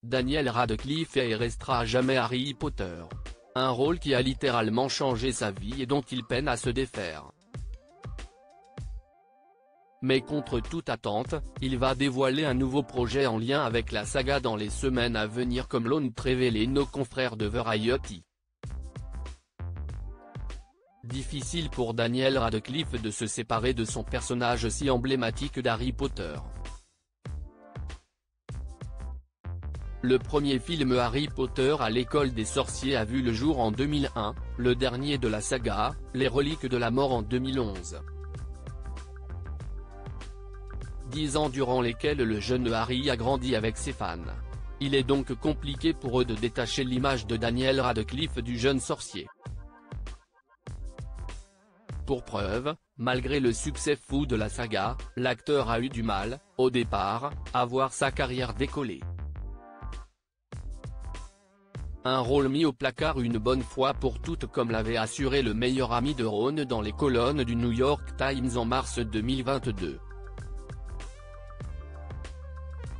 Daniel Radcliffe est et restera à jamais Harry Potter. Un rôle qui a littéralement changé sa vie et dont il peine à se défaire. Mais contre toute attente, il va dévoiler un nouveau projet en lien avec la saga dans les semaines à venir, comme l'ont révélé nos confrères de Variety. Difficile pour Daniel Radcliffe de se séparer de son personnage si emblématique d'Harry Potter. Le premier film Harry Potter à l'école des sorciers a vu le jour en 2001, le dernier de la saga, Les Reliques de la Mort en 2011. 10 ans durant lesquels le jeune Harry a grandi avec ses fans. Il est donc compliqué pour eux de détacher l'image de Daniel Radcliffe du jeune sorcier. Pour preuve, malgré le succès fou de la saga, l'acteur a eu du mal, au départ, à voir sa carrière décoller. Un rôle mis au placard une bonne fois pour toutes, comme l'avait assuré le meilleur ami de Ron dans les colonnes du New York Times en mars 2022.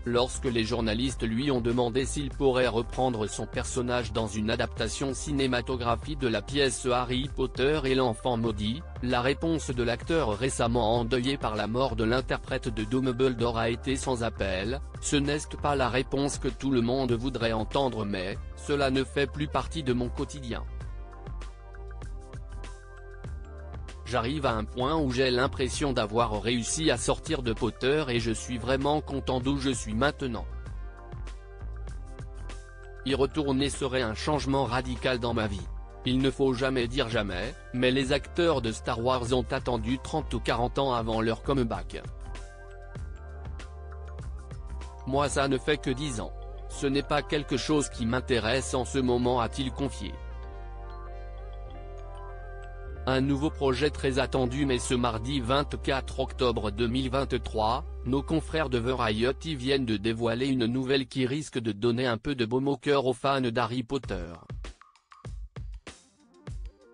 Lorsque les journalistes lui ont demandé s'il pourrait reprendre son personnage dans une adaptation cinématographique de la pièce Harry Potter et l'enfant maudit, la réponse de l'acteur récemment endeuillé par la mort de l'interprète de Dumbledore a été sans appel: « Ce n'est pas la réponse que tout le monde voudrait entendre, mais cela ne fait plus partie de mon quotidien. J'arrive à un point où j'ai l'impression d'avoir réussi à sortir de Potter et je suis vraiment content d'où je suis maintenant. Y retourner serait un changement radical dans ma vie. Il ne faut jamais dire jamais, mais les acteurs de Star Wars ont attendu 30 ou 40 ans avant leur comeback. Moi ça ne fait que 10 ans. Ce n'est pas quelque chose qui m'intéresse en ce moment, a-t-il confié. Un nouveau projet très attendu, mais ce mardi 24 octobre 2023, nos confrères de Variety viennent de dévoiler une nouvelle qui risque de donner un peu de baume au cœur aux fans d'Harry Potter.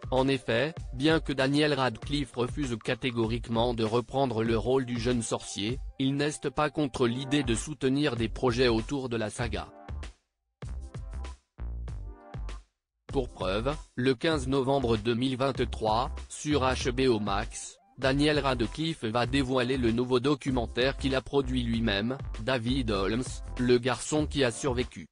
En effet, bien que Daniel Radcliffe refuse catégoriquement de reprendre le rôle du jeune sorcier, il n'est pas contre l'idée de soutenir des projets autour de la saga. Pour preuve, le 15 novembre 2023, sur HBO Max, Daniel Radcliffe va dévoiler le nouveau documentaire qu'il a produit lui-même, David Holmes, le garçon qui a survécu.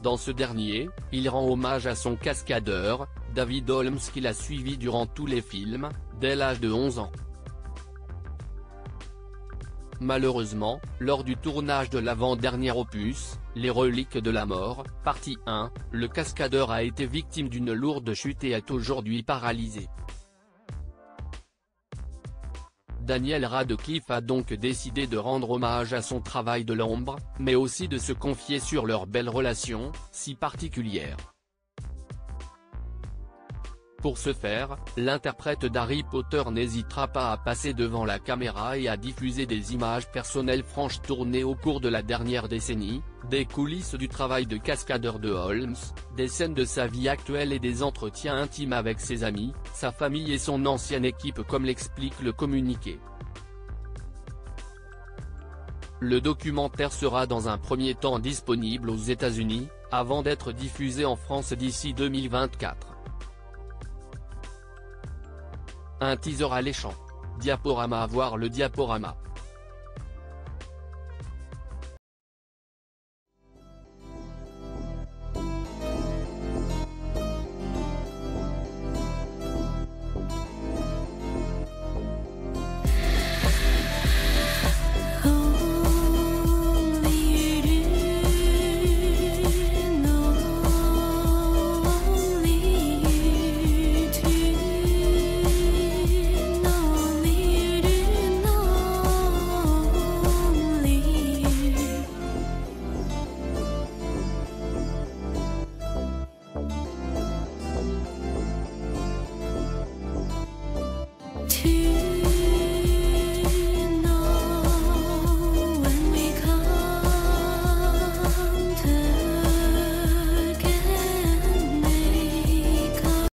Dans ce dernier, il rend hommage à son cascadeur, David Holmes, qu'il a suivi durant tous les films, dès l'âge de 11 ans. Malheureusement, lors du tournage de l'avant-dernier opus, Les Reliques de la Mort, partie 1, le cascadeur a été victime d'une lourde chute et est aujourd'hui paralysé. Daniel Radcliffe a donc décidé de rendre hommage à son travail de l'ombre, mais aussi de se confier sur leur belle relation, si particulière. Pour ce faire, l'interprète d'Harry Potter n'hésitera pas à passer devant la caméra et à diffuser des images personnelles franches tournées au cours de la dernière décennie, des coulisses du travail de cascadeur de Holmes, des scènes de sa vie actuelle et des entretiens intimes avec ses amis, sa famille et son ancienne équipe, comme l'explique le communiqué. Le documentaire sera dans un premier temps disponible aux États-Unis, avant d'être diffusé en France d'ici 2024. Un teaser alléchant. Diaporama. À voir le diaporama.